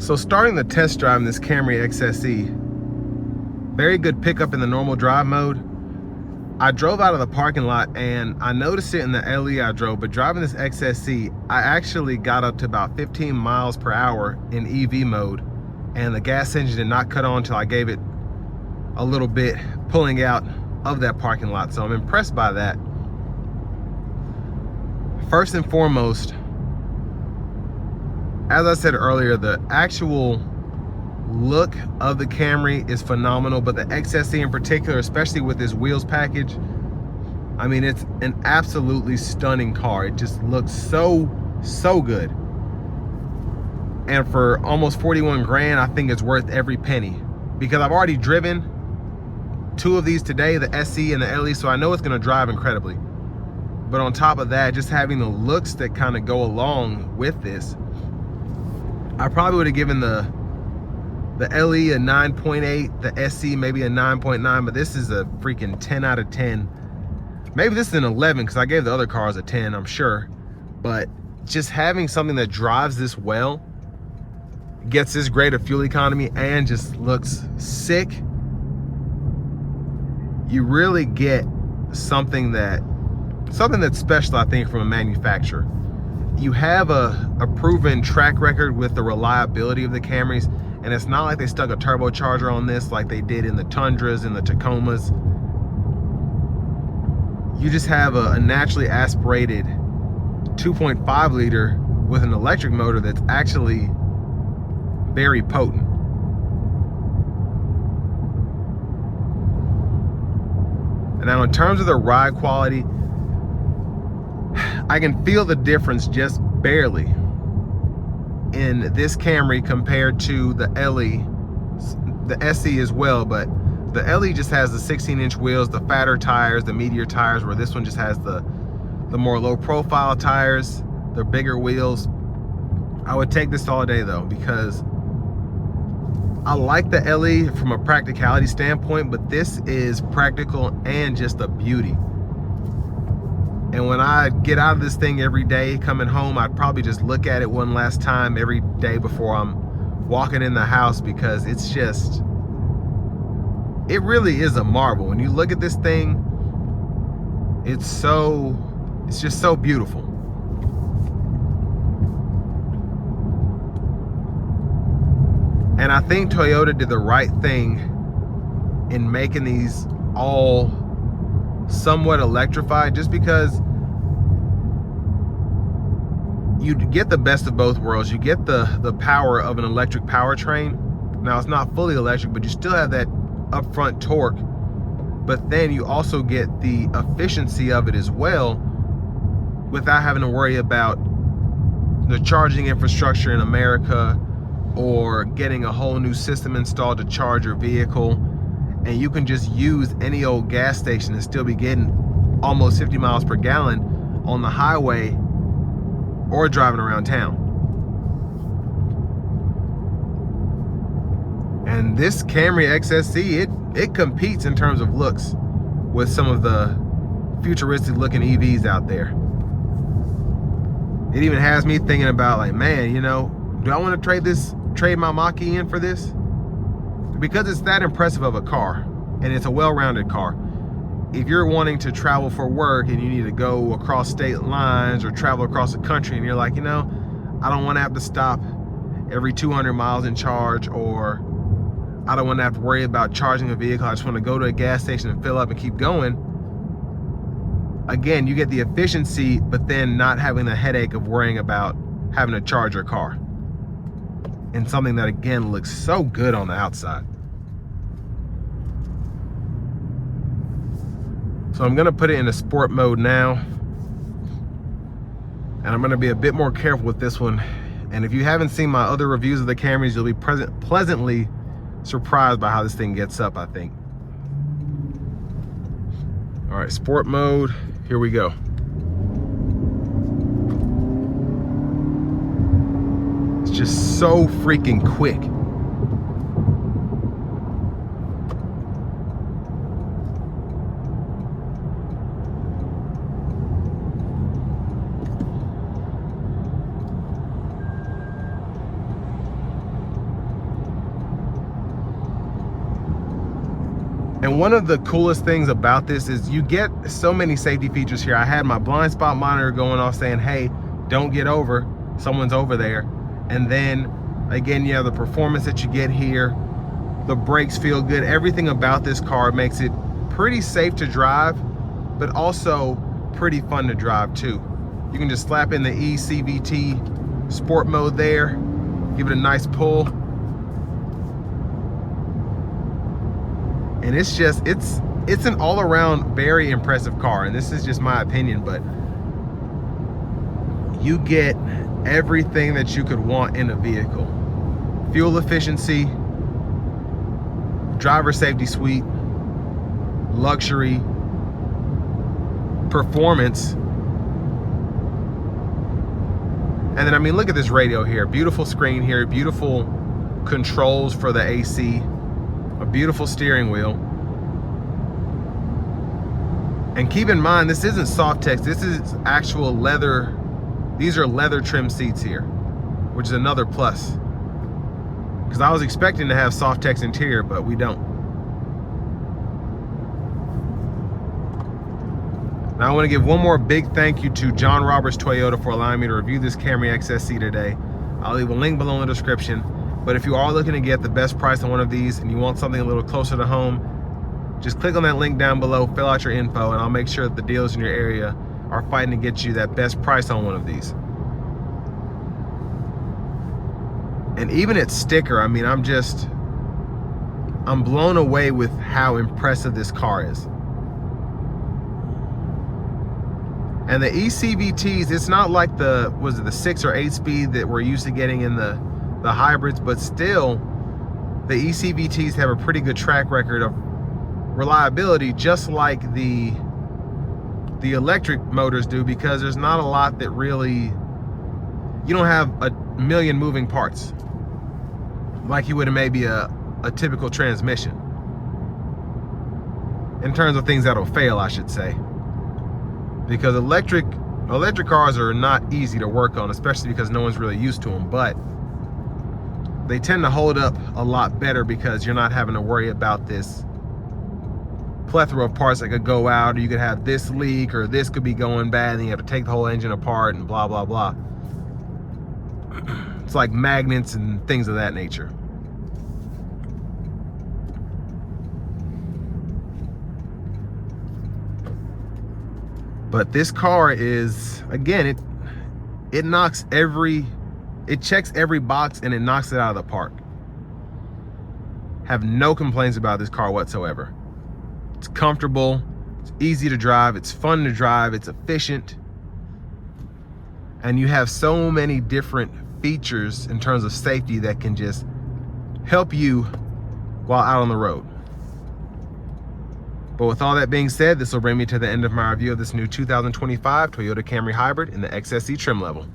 So starting the test drive in this Camry XSE, very good pickup in the normal drive mode. I drove out of the parking lot and I noticed it in the LE I drove, but driving this XSE, I actually got up to about 15 miles per hour in EV mode, and the gas engine did not cut on until I gave it a little bit pulling out of that parking lot. So I'm impressed by that. First and foremost, as I said earlier, the actual look of the Camry is phenomenal, but the XSE in particular, especially with this wheels package, I mean, it's an absolutely stunning car. It just looks so good. And for almost 41 grand, I think it's worth every penny, because I've already driven two of these today, the SE and the LE, so I know it's gonna drive incredibly. But on top of that, just having the looks that kind of go along with this, I probably would have given the LE a 9.8, the SE maybe a 9.9, but this is a freaking 10 out of 10. Maybe this is an 11, because I gave the other cars a 10, I'm sure. But just having something that drives this well, gets this great of fuel economy, and just looks sick, you really get something that's special, I think, from a manufacturer. You have a proven track record with the reliability of the Camrys, and it's not like they stuck a turbocharger on this like they did in the Tundras and the Tacomas. You just have a naturally aspirated 2.5 liter with an electric motor that's actually very potent. And now in terms of the ride quality, I can feel the difference just barely in this Camry compared to the LE, the SE as well, but the LE just has the 16-inch wheels, the fatter tires, the meatier tires, where this one just has the more low-profile tires, the bigger wheels. I would take this all day though, because I like the LE from a practicality standpoint, but this is practical and just a beauty. And when I get out of this thing every day coming home, I'd probably just look at it one last time every day before I'm walking in the house, because it's just, it really is a marvel. When you look at this thing, it's just so beautiful. And I think Toyota did the right thing in making these all somewhat electrified, just because you get the best of both worlds. You get the power of an electric powertrain. Now it's not fully electric, but you still have that upfront torque, but then you also get the efficiency of it as well, without having to worry about the charging infrastructure in America or getting a whole new system installed to charge your vehicle. And you can just use any old gas station and still be getting almost 50 miles per gallon on the highway or driving around town. And this Camry XSE, it competes in terms of looks with some of the futuristic looking EVs out there. It even has me thinking about, like, man, you know, do I want to trade my Mach-E in for this? Because it's that impressive of a car, and it's a well-rounded car. If you're wanting to travel for work and you need to go across state lines or travel across the country, and you're like, you know, I don't want to have to stop every 200 miles and charge, or I don't want to have to worry about charging a vehicle, I just want to go to a gas station and fill up and keep going. Again, you get the efficiency, but then not having the headache of worrying about having to charge your car. And something that, again, looks so good on the outside. So I'm gonna put it in a sport mode now, and I'm gonna be a bit more careful with this one. And if you haven't seen my other reviews of the Camrys, you'll be pleasantly surprised by how this thing gets up, I think. All right, sport mode, here we go. It's just so freaking quick. one of the coolest things about this is you get so many safety features here. I had my blind spot monitor going off saying, hey, don't get over, someone's over there. And then again, you have the performance that you get here. The brakes feel good. Everything about this car makes it pretty safe to drive, but also pretty fun to drive too. You can just slap in the eCVT sport mode there, give it a nice pull. And it's just, it's an all-around very impressive car. And this is just my opinion, but you get everything that you could want in a vehicle. Fuel efficiency, driver safety suite, luxury, performance. And then, I mean, look at this radio here. Beautiful screen here, beautiful controls for the AC, a beautiful steering wheel. And keep in mind, this isn't soft text, this is actual leather. These are leather trim seats here, which is another plus. Because I was expecting to have soft text interior, but we don't. Now I want to give one more big thank you to John Roberts Toyota for allowing me to review this Camry XSE today. I'll leave a link below in the description. But if you are looking to get the best price on one of these and you want something a little closer to home, just click on that link down below, fill out your info, and I'll make sure that the dealers in your area are fighting to get you that best price on one of these. And even its sticker, I mean, I'm blown away with how impressive this car is. And the eCVTs, it's not like the 6 or 8 speed that we're used to getting in the hybrids, but still the eCVTs have a pretty good track record of reliability, just like the electric motors do, because there's not a lot that really, you don't have a million moving parts like you would in maybe a typical transmission, in terms of things that'll fail, I should say. Because electric cars are not easy to work on, especially because no one's really used to them, but they tend to hold up a lot better because you're not having to worry about this plethora of parts that could go out, or you could have this leak, or this could be going bad and you have to take the whole engine apart and blah, blah, blah. It's like magnets and things of that nature. But this car is, again, it checks every box and it knocks it out of the park. Have no complaints about this car whatsoever. It's comfortable, it's easy to drive, it's fun to drive, it's efficient. And you have so many different features in terms of safety that can just help you while out on the road. But with all that being said, this will bring me to the end of my review of this new 2025 Toyota Camry Hybrid in the XSE trim level.